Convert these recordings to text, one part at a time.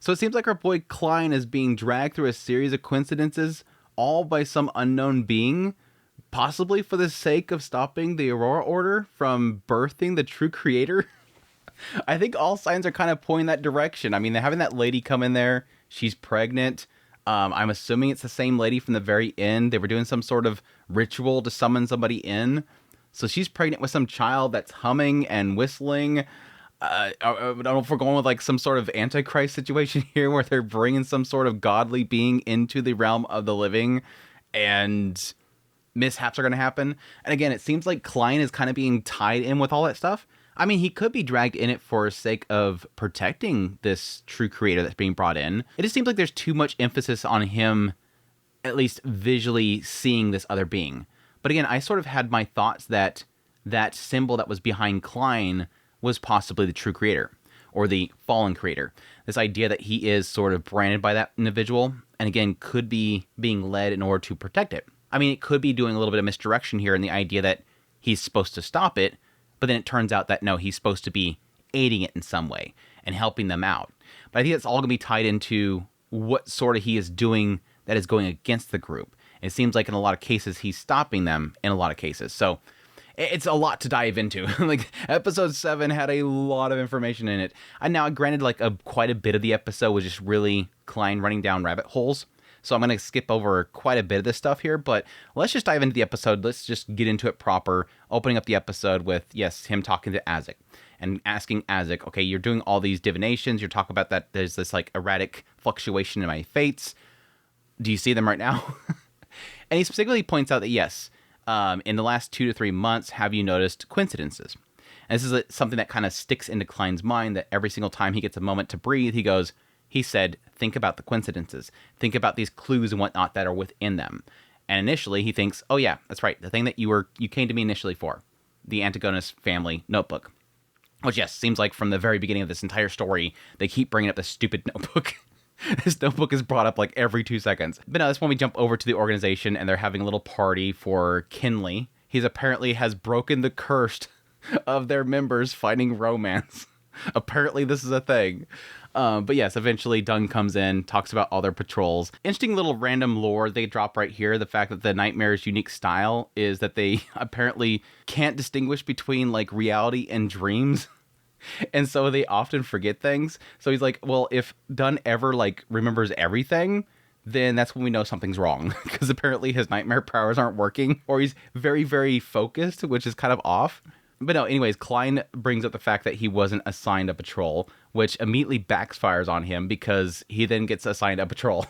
So it seems like our boy Klein is being dragged through a series of coincidences, all by some unknown being, possibly for the sake of stopping the Aurora Order from birthing the true creator. I think all signs are kind of pointing that direction. I mean, they're having that lady come in there. She's pregnant. I'm assuming it's the same lady from the very end. They were doing some sort of ritual to summon somebody in. So she's pregnant with some child that's humming and whistling. I don't know if we're going with like some sort of Antichrist situation here where they're bringing some sort of godly being into the realm of the living and mishaps are going to happen. And again, it seems like Klein is kind of being tied in with all that stuff. I mean, he could be dragged in it for the sake of protecting this true creator that's being brought in. It just seems like there's too much emphasis on him, at least visually, seeing this other being. But again, I sort of had my thoughts that that symbol that was behind Klein was possibly the true creator or the fallen creator. This idea that he is sort of branded by that individual and again could be being led in order to protect it. I mean, it could be doing a little bit of misdirection here in the idea that he's supposed to stop it, but then it turns out that no, he's supposed to be aiding it in some way and helping them out. But I think it's all going to be tied into what sort of he is doing that is going against the group. It seems like in a lot of cases, he's stopping them in a lot of cases. So it's a lot to dive into. Like episode 7 had a lot of information in it. And now granted, like quite a bit of the episode was just really Klein running down rabbit holes. So I'm going to skip over quite a bit of this stuff here, but let's just dive into the episode. Let's just get into it proper, opening up the episode with, yes, him talking to Azek and asking Azek, okay, you're doing all these divinations. You're talking about that there's this like erratic fluctuation in my fates. Do you see them right now? And he specifically points out that, yes, in the last 2 to 3 months, have you noticed coincidences? And this is something that kind of sticks into Klein's mind, that every single time he gets a moment to breathe, he said, think about the coincidences. Think about these clues and whatnot that are within them. And initially he thinks, oh yeah, that's right. The thing that you came to me initially for, the Antigonus family notebook. Which, yes, seems like from the very beginning of this entire story, they keep bringing up this stupid notebook. This notebook is brought up like every 2 seconds. But no, that's when we jump over to the organization and they're having a little party for Kinley. He's apparently has broken the curse of their members finding romance. Apparently this is a thing. But yes, eventually Dung comes in, talks about all their patrols. Interesting little random lore they drop right here. The fact that the Nightmare's unique style is that they apparently can't distinguish between like reality and dreams. And so they often forget things. So he's like, well, if Dunn ever like remembers everything, then that's when we know something's wrong. Because apparently his nightmare powers aren't working, or he's very, very focused, which is kind of off. But no, anyways, Klein brings up the fact that he wasn't assigned a patrol, which immediately backfires on him because he then gets assigned a patrol.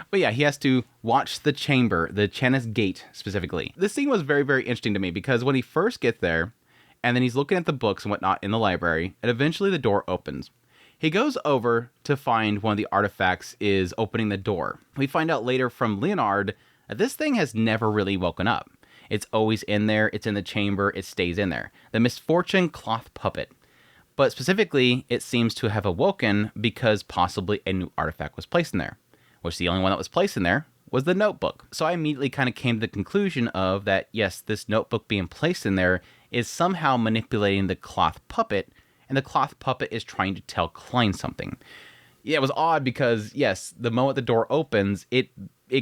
But yeah, he has to watch the chamber, the Channis Gate specifically. This scene was very, very interesting to me because when he first gets there, and then he's looking at the books and whatnot in the library, and eventually the door opens. He goes over to find one of the artifacts is opening the door. We find out later from Leonard that this thing has never really woken up. It's always in there, it's in the chamber, it stays in there. The misfortune cloth puppet. But specifically, it seems to have awoken because possibly a new artifact was placed in there. Which the only one that was placed in there was the notebook. So I immediately kind of came to the conclusion of that, yes, this notebook being placed in there is somehow manipulating the cloth puppet, and the cloth puppet is trying to tell Klein something. Yeah, it was odd because, yes, the moment the door opens, it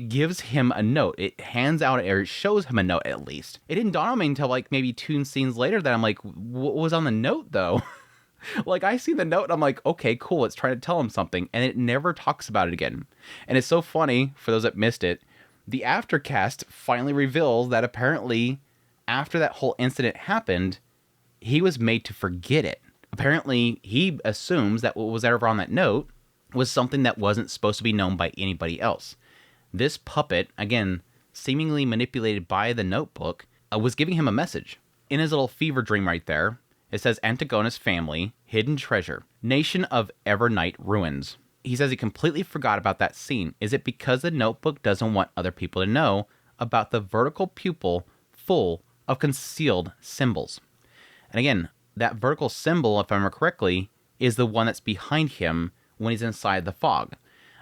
gives him a note. It hands out, or it shows him a note at least. It didn't dawn on me until like maybe 2 scenes later that I'm like, what was on the note though? Like I see the note and I'm like, okay, cool, it's trying to tell him something, and it never talks about it again. And it's so funny, for those that missed it, the aftercast finally reveals that apparently after that whole incident happened, he was made to forget it. Apparently, he assumes that what was ever on that note was something that wasn't supposed to be known by anybody else. This puppet, again, seemingly manipulated by the notebook, was giving him a message. In his little fever dream right there, it says Antigonus family, hidden treasure, nation of Evernight ruins. He says he completely forgot about that scene. Is it because the notebook doesn't want other people to know about the vertical pupil full of concealed symbols? And again, that vertical symbol, if I remember correctly, is the one that's behind him when he's inside the fog.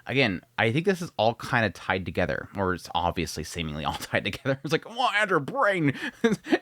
Again, I think this is all kind of tied together, or it's obviously seemingly all tied together. It's like, oh, Andrew, brain,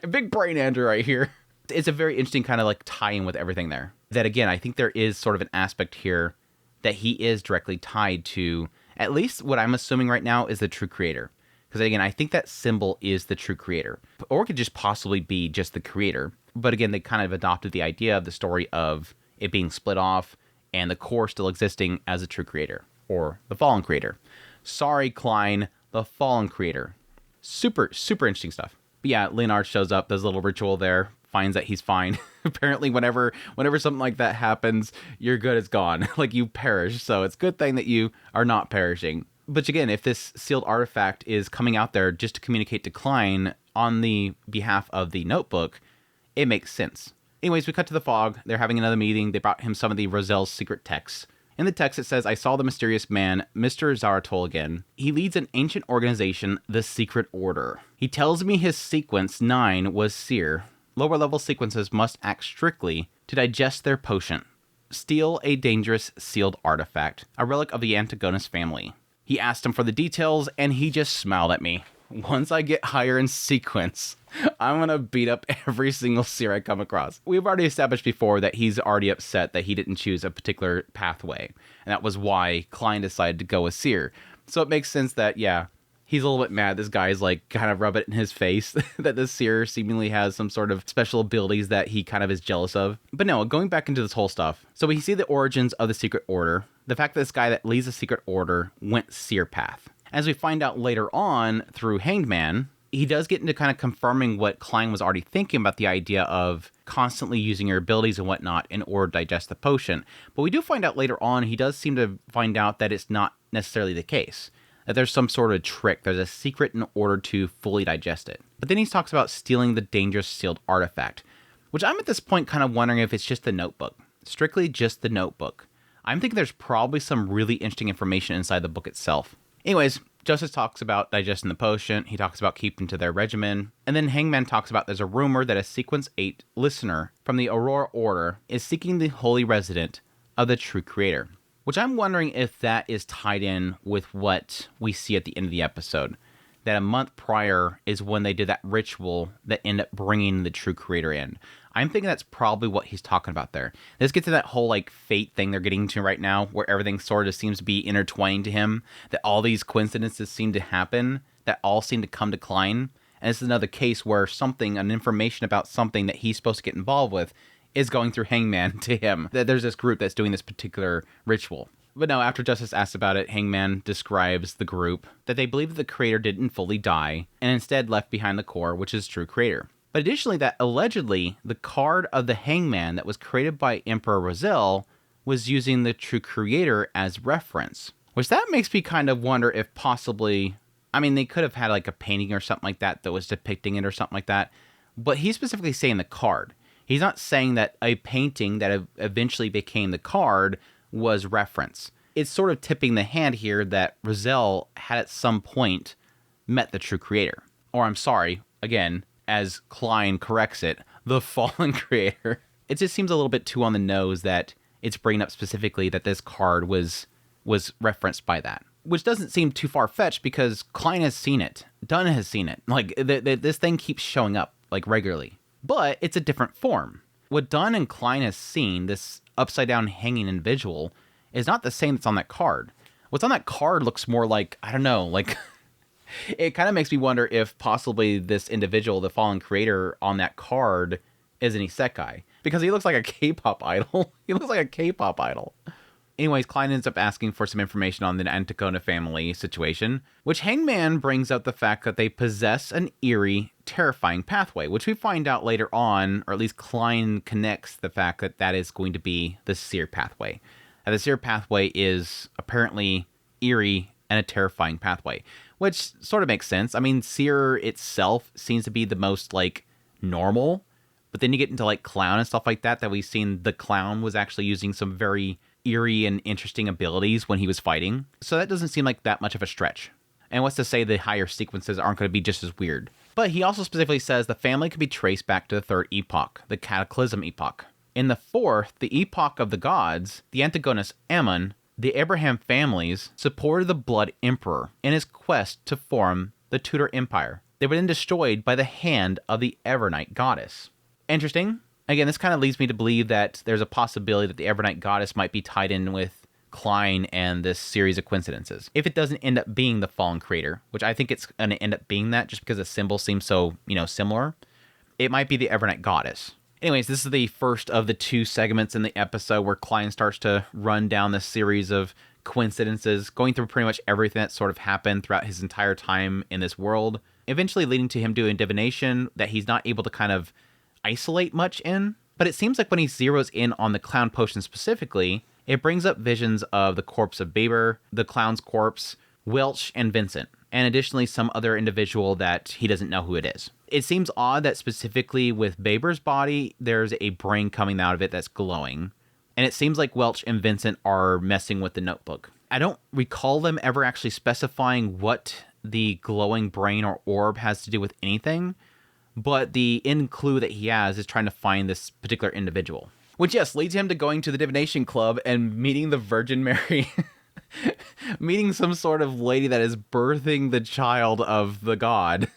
big brain Andrew right here. It's a very interesting kind of like tie-in with everything there. That again, I think there is sort of an aspect here that he is directly tied to, at least what I'm assuming right now, is the true creator. Because again, I think that symbol is the true creator. Or it could just possibly be just the creator. But again, they kind of adopted the idea of the story of it being split off and the core still existing as a true creator, or the fallen creator. Sorry, Klein, the fallen creator. Super, super interesting stuff. But yeah, Leonard shows up, does a little ritual there, finds that he's fine. Apparently, whenever something like that happens, your good is gone. Like, you perish. So it's a good thing that you are not perishing. But again, if this sealed artifact is coming out there just to communicate to Klein on the behalf of the notebook, it makes sense. Anyways, we cut to the fog. They're having another meeting. They brought him some of the Rozelle's secret texts. In the text, it says, I saw the mysterious man, Mr. Zaratul again. He leads an ancient organization, the Secret Order. He tells me his sequence 9 was Seer. Lower level sequences must act strictly to digest their potion. Steal a dangerous sealed artifact, a relic of the Antagonist family. He asked him for the details, and he just smiled at me. Once I get higher in sequence, I'm going to beat up every single Seer I come across. We've already established before that he's already upset that he didn't choose a particular pathway. And that was why Klein decided to go with Seer. So it makes sense that, yeah, he's a little bit mad. This guy's like kind of rub it in his face that this Seer seemingly has some sort of special abilities that he kind of is jealous of. But no, going back into this whole stuff. So we see the origins of the Secret Order. The fact that this guy that leads the Secret Order went Seer path. As we find out later on through Hanged Man, he does get into kind of confirming what Klein was already thinking about the idea of constantly using your abilities and whatnot in order to digest the potion. But we do find out later on, he does seem to find out that it's not necessarily the case. That there's some sort of trick. There's a secret in order to fully digest it. But then he talks about stealing the dangerous sealed artifact, which I'm at this point kind of wondering if it's just the notebook. Strictly just the notebook. I'm thinking there's probably some really interesting information inside the book itself. Anyways, Justice talks about digesting the potion. He talks about keeping to their regimen. And then Hangman talks about there's a rumor that a Sequence 8 listener from the Aurora Order is seeking the holy resident of the true creator. Which I'm wondering if that is tied in with what we see at the end of the episode. That a month prior is when they did that ritual that ended up bringing the true creator in. I'm thinking that's probably what he's talking about there. Let's get to that whole like fate thing they're getting to right now, where everything sort of seems to be intertwined to him, that all these coincidences seem to happen, that all seem to come to Klein. And this is another case where an information about something that he's supposed to get involved with is going through Hangman to him. That there's this group that's doing this particular ritual. But no, after Justice asks about it, Hangman describes the group, that they believe that the creator didn't fully die, and instead left behind the core, which is true creator. But additionally, that allegedly, the card of the Hangman that was created by Emperor Rozelle was using the true creator as reference. Which that makes me kind of wonder if possibly, I mean, they could have had like a painting or something like that was depicting it or something like that. But he's specifically saying the card. He's not saying that a painting that eventually became the card was reference. It's sort of tipping the hand here that Rozelle had at some point met the true creator. Or I'm sorry, again, as Klein corrects it, the fallen creator. It just seems a little bit too on the nose that it's bringing up specifically that this card was referenced by that. Which doesn't seem too far-fetched because Klein has seen it. Dunn has seen it. Like, this thing keeps showing up, like, regularly. But it's a different form. What Dunn and Klein has seen, this upside-down hanging individual, is not the same that's on that card. What's on that card looks more like, I don't know, like... It kind of makes me wonder if possibly this individual, the fallen creator on that card, is an isekai. Because he looks like a K-pop idol. He looks like a K-pop idol. Anyways, Klein ends up asking for some information on the Antigona family situation, which Hangman brings up the fact that they possess an eerie, terrifying pathway, which we find out later on, or at least Klein connects the fact that that is going to be the Seer pathway. And the Seer pathway is apparently eerie and a terrifying pathway, which sort of makes sense. I mean, Seer itself seems to be the most, like, normal, but then you get into, like, Clown and stuff like that we've seen the Clown was actually using some very eerie and interesting abilities when he was fighting. So that doesn't seem like that much of a stretch. And what's to say the higher sequences aren't going to be just as weird. But he also specifically says the family could be traced back to the third epoch, the Cataclysm epoch. In the fourth, the epoch of the gods, the Antagonist Ammon, the Abraham families supported the Blood Emperor in his quest to form the Tudor Empire. They were then destroyed by the hand of the Evernight Goddess. Interesting. Again, this kind of leads me to believe that there's a possibility that the Evernight Goddess might be tied in with Klein and this series of coincidences. If it doesn't end up being the fallen creator, which I think it's going to end up being that just because the symbol seems so, similar, it might be the Evernight Goddess. Anyways, this is the first of the 2 segments in the episode where Klein starts to run down this series of coincidences, going through pretty much everything that sort of happened throughout his entire time in this world, eventually leading to him doing divination that he's not able to kind of isolate much in. But it seems like when he zeroes in on the clown potion specifically, it brings up visions of the corpse of Baber, the clown's corpse, Welch, and Vincent, and additionally some other individual that he doesn't know who it is. It seems odd that specifically with Baber's body, there's a brain coming out of it that's glowing. And it seems like Welch and Vincent are messing with the notebook. I don't recall them ever actually specifying what the glowing brain or orb has to do with anything, but the end clue that he has is trying to find this particular individual. Which, yes, leads him to going to the Divination Club and meeting the Virgin Mary. Meeting some sort of lady that is birthing the child of the god.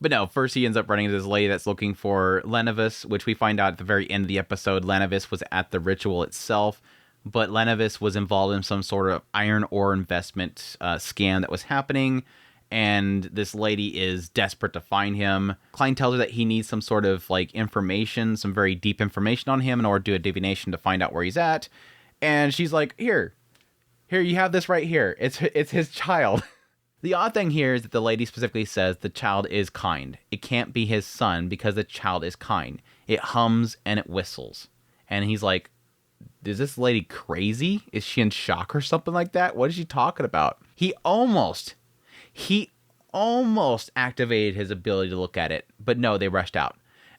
But no, first he ends up running into this lady that's looking for Lenovus, which we find out at the very end of the episode. Lenovus was at the ritual itself, but Lenovus was involved in some sort of iron ore investment scam that was happening, and this lady is desperate to find him. Klein tells her that he needs some sort of information, some very deep information on him in order to do a divination to find out where he's at. And she's like, here, you have this right here. It's his child. The odd thing here is that the lady specifically says the child is kind. It can't be his son because the child is kind. It hums and it whistles. And he's like, is this lady crazy? Is she in shock or something like that? What is she talking about? He almost activated his ability to look at it, but no, they rushed out.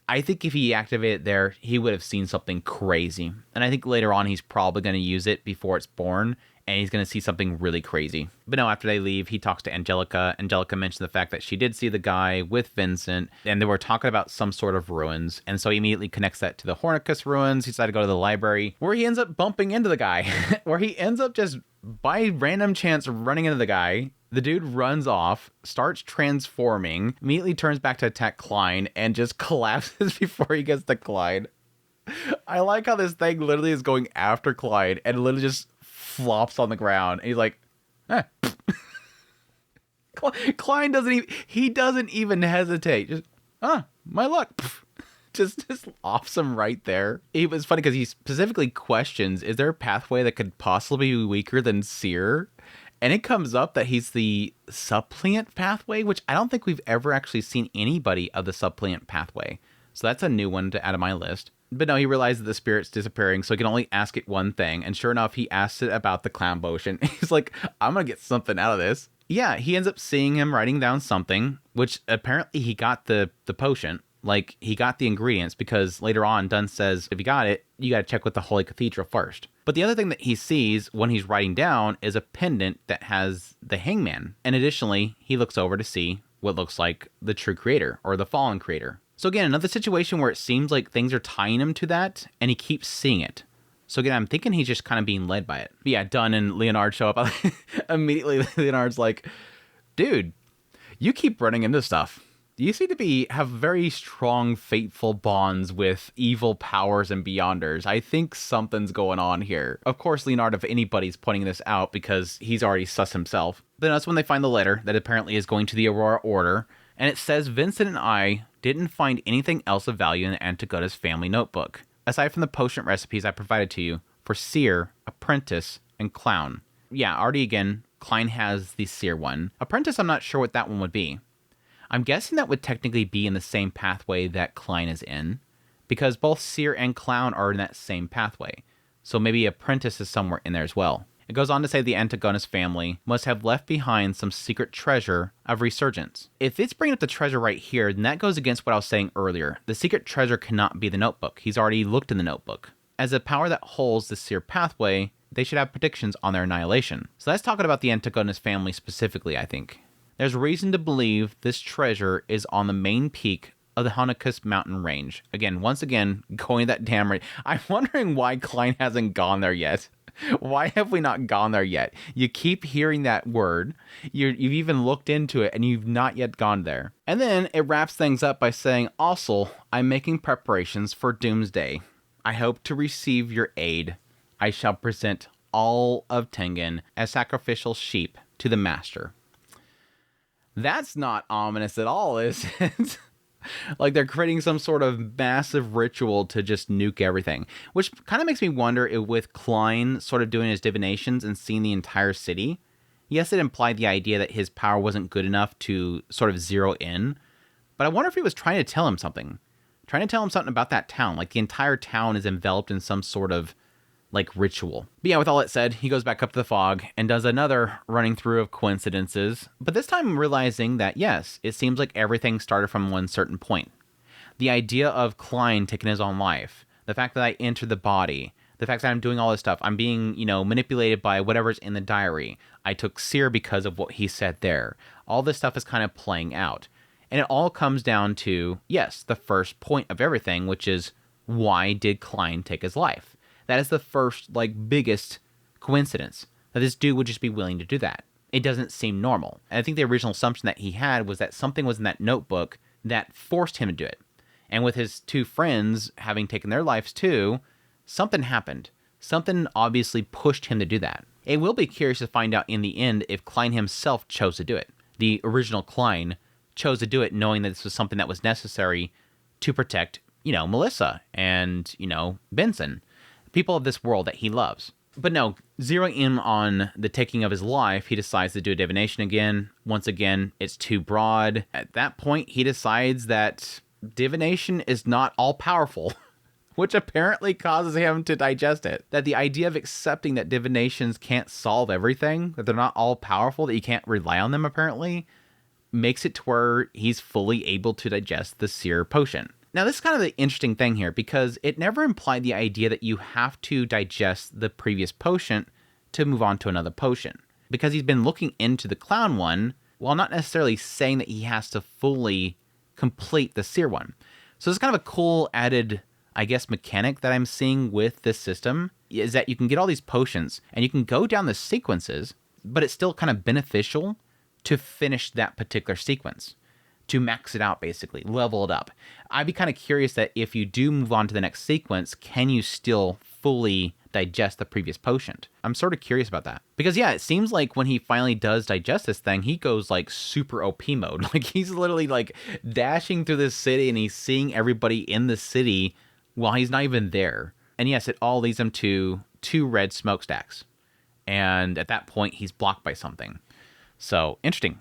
I think if he activated it there, he would have seen something crazy. And I think later on he's probably going to use it before it's born, and he's going to see something really crazy. But no, after they leave, he talks to Angelica. Angelica mentioned the fact that she did see the guy with Vincent, and they were talking about some sort of ruins. And so he immediately connects that to the Hornicus ruins. He decided to go to the library, where he ends up bumping into the guy, where he ends up just by random chance running into the guy. The dude runs off, starts transforming, immediately turns back to attack Klein, and just collapses before he gets to Klein. I like how this thing literally is going after Klein, and literally just flops on the ground. And he's like, eh. Klein doesn't even hesitate. Just, my luck. Just offs him right there. It was funny because he specifically questions, is there a pathway that could possibly be weaker than Seer? And it comes up that he's the suppliant pathway, which I don't think we've ever actually seen anybody of the suppliant pathway. So that's a new one to add to my list. But no, he realizes that the spirit's disappearing, so he can only ask it one thing. And sure enough, he asks it about the clown potion. He's like, I'm going to get something out of this. Yeah, he ends up seeing him writing down something, which apparently he got the potion. Like, he got the ingredients, because later on, Dunn says, if you got it, you got to check with the Holy Cathedral first. But the other thing that he sees when he's writing down is a pendant that has the hangman. And additionally, he looks over to see what looks like the true creator, or the fallen creator. So again, another situation where it seems like things are tying him to that, and he keeps seeing it. So again, I'm thinking he's just kind of being led by it. But yeah, Dunn and Leonard show up. Immediately, Leonard's like, dude, you keep running into stuff. You seem to have very strong, fateful bonds with evil powers and beyonders. I think something's going on here. Of course, Leonard, if anybody's pointing this out, because he's already sus himself. Then that's when they find the letter that apparently is going to the Aurora Order, and it says Vincent and I didn't find anything else of value in the Antigona's family notebook, aside from the potion recipes I provided to you for Seer, Apprentice, and Clown. Yeah, already again, Klein has the Seer one. Apprentice, I'm not sure what that one would be. I'm guessing that would technically be in the same pathway that Klein is in, because both Seer and Clown are in that same pathway. So maybe Apprentice is somewhere in there as well. It goes on to say the Antigona's family must have left behind some secret treasure of resurgence. If it's bringing up the treasure right here, then that goes against what I was saying earlier. The secret treasure cannot be the notebook. He's already looked in the notebook. As a power that holds the Seer pathway, they should have predictions on their annihilation. So that's talking about the Antigona's family specifically, I think. There's reason to believe this treasure is on the main peak of the Honicus mountain range. Once again, going that damn right. I'm wondering why Klein hasn't gone there yet. Why have we not gone there yet? You keep hearing that word. You've even looked into it, and you've not yet gone there. And then it wraps things up by saying, also, I'm making preparations for doomsday. I hope to receive your aid. I shall present all of Tengen as sacrificial sheep to the master. That's not ominous at all, is it? Like they're creating some sort of massive ritual to just nuke everything, which kind of makes me wonder if with Klein sort of doing his divinations and seeing the entire city. Yes, it implied the idea that his power wasn't good enough to sort of zero in, but I wonder if he was trying to tell him something. Trying to tell him something about that town. Like the entire town is enveloped in some sort of like ritual. But yeah, with all that said, he goes back up to the fog and does another running through of coincidences, but this time realizing that yes, it seems like everything started from one certain point. The idea of Klein taking his own life, the fact that I entered the body, the fact that I'm doing all this stuff, I'm being, manipulated by whatever's in the diary. I took Seer because of what he said there. All this stuff is kind of playing out. And it all comes down to, yes, the first point of everything, which is why did Klein take his life? That is the first, biggest coincidence, that this dude would just be willing to do that. It doesn't seem normal. And I think the original assumption that he had was that something was in that notebook that forced him to do it. And with his two friends having taken their lives too, something happened. Something obviously pushed him to do that. It will be curious to find out in the end if Klein himself chose to do it. The original Klein chose to do it knowing that this was something that was necessary to protect, Melissa and, Benson. People of this world that he loves. But no, zeroing in on the taking of his life, he decides to do a divination again. Once again, it's too broad. At that point, he decides that divination is not all-powerful, which apparently causes him to digest it. That the idea of accepting that divinations can't solve everything, that they're not all-powerful, that you can't rely on them apparently, makes it to where he's fully able to digest the Seer potion. Now, this is kind of the interesting thing here, because it never implied the idea that you have to digest the previous potion to move on to another potion. Because he's been looking into the clown one, while not necessarily saying that he has to fully complete the Seer one. So it's kind of a cool added, mechanic that I'm seeing with this system, is that you can get all these potions, and you can go down the sequences, but it's still kind of beneficial to finish that particular sequence. To max it out, basically, level it up. I'd be kind of curious that if you do move on to the next sequence, can you still fully digest the previous potion? I'm sort of curious about that. Because yeah, it seems like when he finally does digest this thing, he goes super OP mode. He's literally dashing through this city and he's seeing everybody in the city while he's not even there. And yes, it all leads him to 2 red smokestacks. And at that point, he's blocked by something. So, interesting.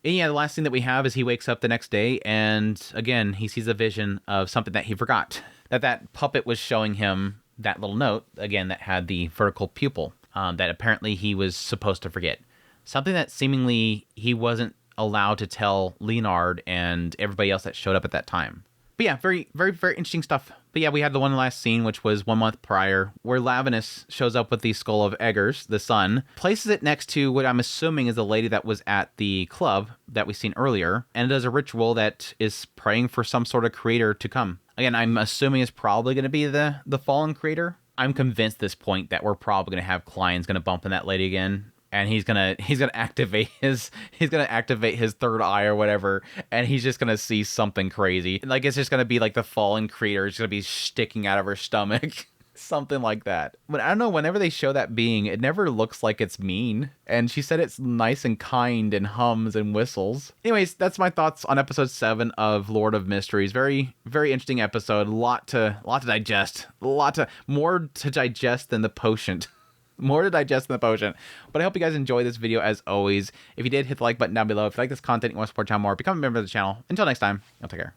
And yeah, the last thing that we have is he wakes up the next day, and again, he sees a vision of something that he forgot. That puppet was showing him that little note, again, that had the vertical pupil, that apparently he was supposed to forget. Something that seemingly he wasn't allowed to tell Leonard and everybody else that showed up at that time. But yeah, very, very, very interesting stuff. But yeah, we had the one last scene, which was 1 month prior, where Lavinus shows up with the skull of Eggers, the son, places it next to what I'm assuming is the lady that was at the club that we seen earlier, and does a ritual that is praying for some sort of creator to come. Again, I'm assuming it's probably going to be the fallen creator. I'm convinced at this point that we're probably going to have Klein's going to bump in that lady again. And he's gonna activate his third eye or whatever, and he's just gonna see something crazy. It's just gonna be the fallen creator is gonna be sticking out of her stomach. Something like that. But I don't know, whenever they show that being, it never looks like it's mean. And she said it's nice and kind and hums and whistles. Anyways, that's my thoughts on episode 7 of Lord of Mysteries. Very, very interesting episode. A lot to digest. More to digest than the potion. More to digest in the potion. But I hope you guys enjoy this video as always. If you did, hit the like button down below. If you like this content and you want to support the channel more, become a member of the channel. Until next time, I'll take care.